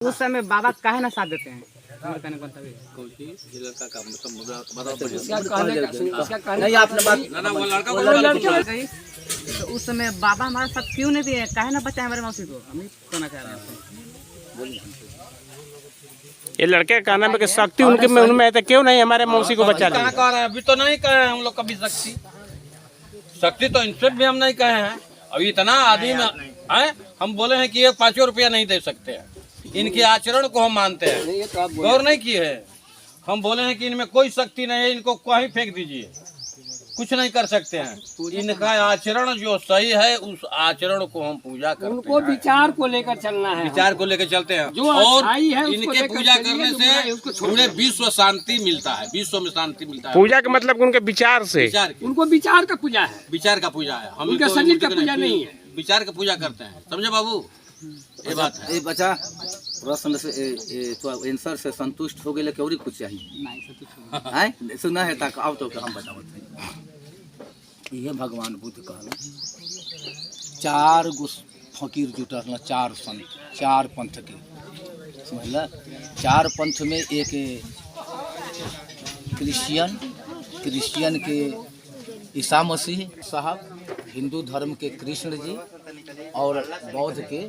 उस समय बाबा काहे ना साथ देते हैं? तो उस समय बाबा हमारे साथ क्यों नहीं दिए? काहे ना बचाए हमारे मौसी को? हम ही कहना चाह रहे हैं। ये लड़के का नाम है कि शक्ति उनके में उनमें है, तो क्यों नहीं हमारे मौसी को बचा कहाँ कह रहे हैं? अभी तो नहीं कहे हम लोग कभी शक्ति तो इनसे भी हम नहीं कहे हैं। अभी इतना आदमी है, हम बोले हैं कि ये 5 रुपया नहीं दे सकते हैं। इनके आचरण को हम मानते हैं, गौर नहीं किए हैं। हम बोले हैं कि इनमें कोई शक्ति नहीं है, इनको कहीं फेंक दीजिए, कुछ नहीं कर सकते हैं। इनका आचरण जो सही है उस आचरण को हम पूजा करते हैं। उनको विचार को लेकर चलना है, विचार को लेकर चलते हैं। जो और है इनके पूजा करने से पूरे विश्व शांति मिलता है, विश्व में शांति मिलता है। पूजा का मतलब उनके विचार से, उनको विचार का पूजा है, विचार का पूजा है। हम उनका शरीर का पूजा नहीं है, विचार का पूजा करते हैं। समझे बाबू? ये बात है। ये बच्चा प्रश्न से तो आंसर से संतुष्ट हो गए, और कुछ चाहिए है सुना है तक आओ तो हम बताओ। ये भगवान बुद्ध कहना 4 गो फकीर जुटल, 4 संत, 4 पंथ के, समझल? 4 पंथ में एक क्रिश्चियन के ईसा मसीह साहब, हिंदू धर्म के कृष्ण जी और बौद्ध के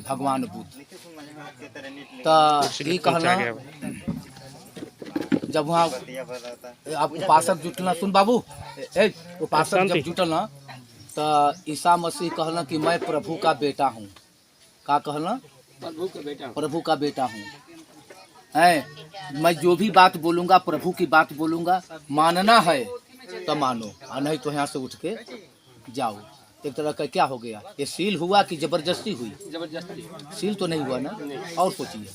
भगवान बुद्ध। तो ये कहना जब वहाँ आप उपासक जुटना, सुन बाबू, उपासक जब जुटल तो ईसा मसीह कहना कि मैं प्रभु का बेटा हूँ। का कहना? प्रभु का बेटा हूँ। है मैं जो भी बात बोलूँगा प्रभु की बात बोलूँगा, मानना है तो मानो, और नहीं तो यहाँ से उठ के जाओ। एक तरह का क्या हो गया? ये सील हुआ कि जबरदस्ती हुई? जबरदस्ती। सील तो नहीं हुआ ना। और सोचिए,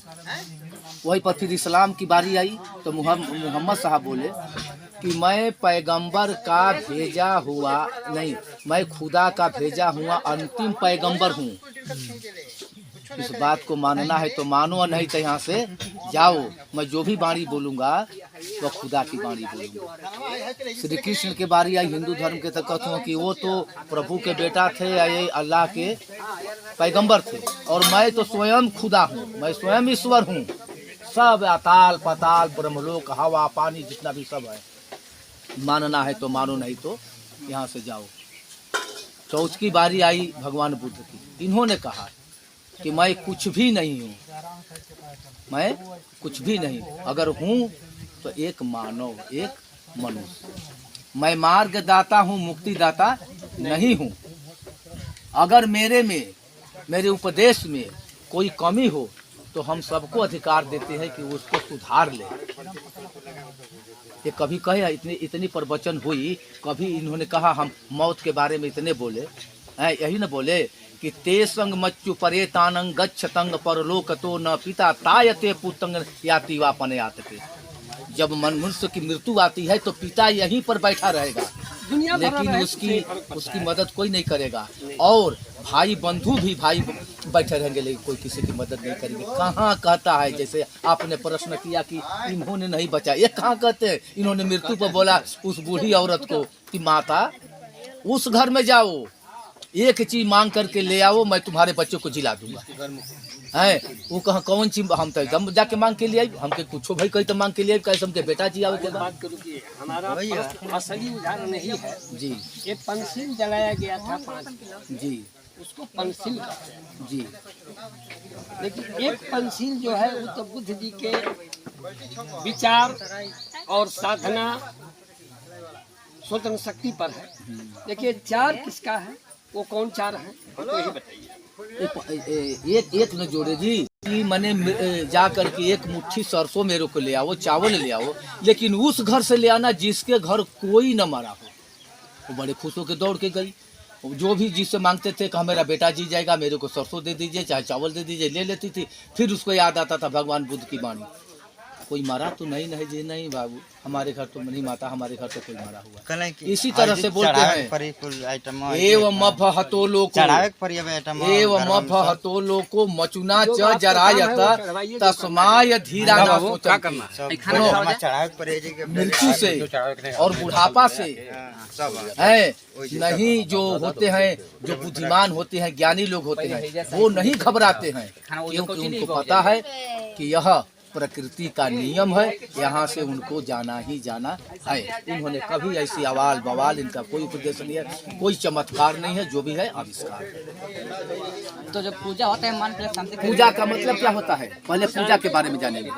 वही पर फिर इस्लाम की बारी आई तो मोहम्मद साहब बोले कि मैं पैगंबर का भेजा हुआ नहीं, मैं खुदा का भेजा हुआ अंतिम पैगंबर हूँ। इस बात को मानना है तो मानो, नहीं तो यहाँ से जाओ। मैं जो भी वाणी बोलूँगा वो खुदा की वाणी बोलूँगा। श्री कृष्ण के बारी आई हिंदू धर्म के, तो कहते हैं कि वो तो प्रभु के बेटा थे, ये अल्लाह के पैगंबर थे, और मैं तो स्वयं खुदा हूँ, मैं स्वयं ईश्वर हूँ। सब अताल पताल ब्रह्मलोक हवा पानी जितना भी सब है, मानना है तो मानो, नहीं तो यहाँ से जाओ। चौथ की बारी आई भगवान बुद्ध की। इन्होंने कहा कि मैं कुछ भी नहीं हूँ, मैं कुछ भी नहीं, अगर हूँ तो एक मानव, एक मनुष्य। मैं मार्गदाता हूँ, मुक्तिदाता नहीं हूँ। अगर मेरे उपदेश में कोई कमी हो तो हम सबको अधिकार देते हैं कि उसको सुधार ले। ये कभी कहे इतनी प्रवचन हुई, कभी इन्होंने कहा हम मौत के बारे में इतने बोले हैं, यही न बोले कि ते संग मच्चु परे तानंग गच्छतंग परलोक तो न पिता तायते पुतंग याति वापन यातते। जब मनुष्य की मृत्यु आती है तो पिता यहीं पर बैठा रहेगा, लेकिन उसकी मदद कोई नहीं करेगा, और भाई बंधु भी भाई बैठे रहेंगे, लेकिन कोई किसी की मदद नहीं करेंगे। कहाँ कहता है? जैसे आपने प्रश्न किया कि इन्होंने नहीं बचा, ये कहाँ कहते हैं? इन्होंने मृत्यु पर बोला उस बूढ़ी औरत को कि माता उस घर में जाओ, एक चीज मांग करके ले आओ, मैं तुम्हारे बच्चों को जिला दूंगा। है वो कहा कौन चीज? हम तो एकदम जाके मांग के लिए आई, हमके कुछ भाई कही तो मांग के लिए कैसे हमके बेटा जी आओ के बाद। हमारा असली उदाहरण नहीं है जी। ये पंसिल जलाया गया था 5 जी, उसको पंसिल कहते हैं जी। लेकिन एक पंसिल जो है वो तो बुद्ध जी के विचार और साधना स्वतंत्र शक्ति पर है। देखिए 4 किसका है, वो कौन 4 है, तो यही बताइए। एक न जोड़े जी कि मैंने जा करके एक मुट्ठी सरसों मेरे को ले आओ, चावल ले आओ, लेकिन उस घर से ले आना जिसके घर कोई न मरा हो। वो बड़े खुश होकर दौड़ के गई, जो भी जिससे मांगते थे कि मेरा बेटा जी जाएगा, मेरे को सरसों दे दीजिए, चाहे चावल दे दीजिए, ले लेती थी। फिर उसको याद आता था भगवान बुद्ध की वाणी कोई मारा तो नहीं जी, नहीं बाबू हमारे घर तो नहीं माता, हमारे घर तो कोई मारा हुआ। कलें कि इसी तरह से बोलते हैं परी कुल आइटम एवं मफ हतो लोको चढ़ावे के परी अब आइटम एवं मफ हतो लोको मचुना च जरायत तस्माय धीरा न सोचंति। चढ़ावे के परी जी के मृत्यु से और बुढ़ापा से सब है नहीं, जो होते हैं जो बुद्धिमान होते हैं ज्ञानी लोग होते हैं वो नहीं घबराते हैं, क्योंकि उनको पता है कि यह प्रकृति का नियम है, यहाँ से उनको जाना ही जाना है। इन्होंने कभी ऐसी अवाल बवाल, इनका कोई उपदेश नहीं है, कोई चमत्कार नहीं है, जो भी है आविष्कार। तो जब पूजा होता है मान के शांति पूजा का मतलब क्या होता है, पहले पूजा के बारे में जानेंगे।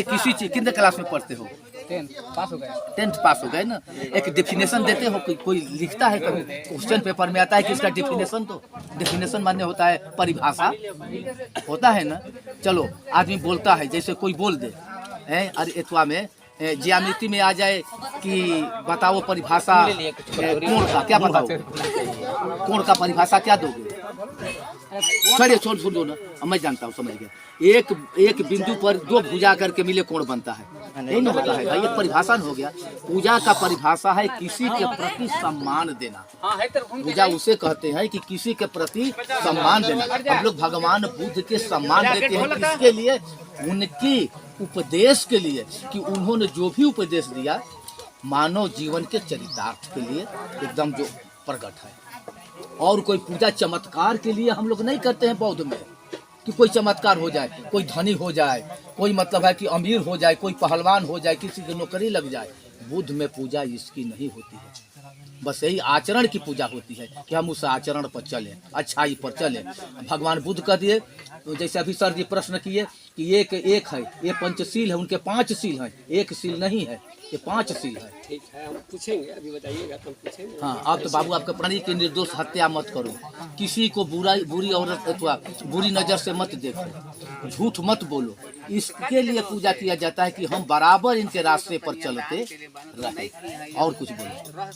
किसी चीज कितने क्लास में पढ़ते हो? 10th पास हो गए। 10th पास हो गए ना। एक डिफिनेशन देते हो, कोई लिखता है, कभी क्वेश्चन पेपर में आता है कि इसका डिफिनेशन, तो डिफिनेशन माने होता है परिभाषा, होता है ना। चलो आदमी बोलता है, जैसे कोई बोल दे अरे एथवा में ज्यामिति में आ जाए कि बताओ परिभाषा कोण का, क्या बताओ कोण का परिभाषा क्या दोगे? छोड़िए छोड़ दो ना, मैं जानता हूँ, समझ गया। एक बिंदु पर दो भुजा करके मिले कोण बनता है, नहीं ना होता है भाई, एक परिभाषा हो गया। पूजा का परिभाषा है किसी के प्रति सम्मान देना। पूजा उसे कहते हैं कि किसी के प्रति सम्मान देना। हम लोग भगवान बुद्ध के सम्मान देते हैं, किसके लिए? उनकी उपदेश के लिए, कि उन्होंने जो भी उपदेश दिया मानव जीवन के चरितार्थ के लिए एकदम जो प्रकट है। और कोई पूजा चमत्कार के लिए हम लोग नहीं करते हैं बौद्ध में, कि कोई चमत्कार हो जाए, कोई धनी हो जाए, कोई मतलब है कि अमीर हो जाए, कोई पहलवान हो जाए, किसी की नौकरी लग जाए। बुद्ध में पूजा इसकी नहीं होती है, बस यही आचरण की पूजा होती है कि हम उस आचरण पर चलें, अच्छाई पर चलें। भगवान बुद्ध कह दिए, जैसे अभी सर जी प्रश्न किए कि एक है, ये पंचशील है, उनके 5 शील हैं, एक शील नहीं है, ये 5 शील है। ठीक है, हम पूछेंगे, अभी बताइएगा तो पूछेंगे। हाँ, अब तो बाबू आपके प्राणी की निर्दोष हत्या मत करो, किसी को बुरी औरत अथवा बुरी नजर से मत देखो, झूठ मत बोलो। इसके लिए पूजा किया जाता है कि हम बराबर इनके रास्ते पर चलते रहें। और कुछ बोलो।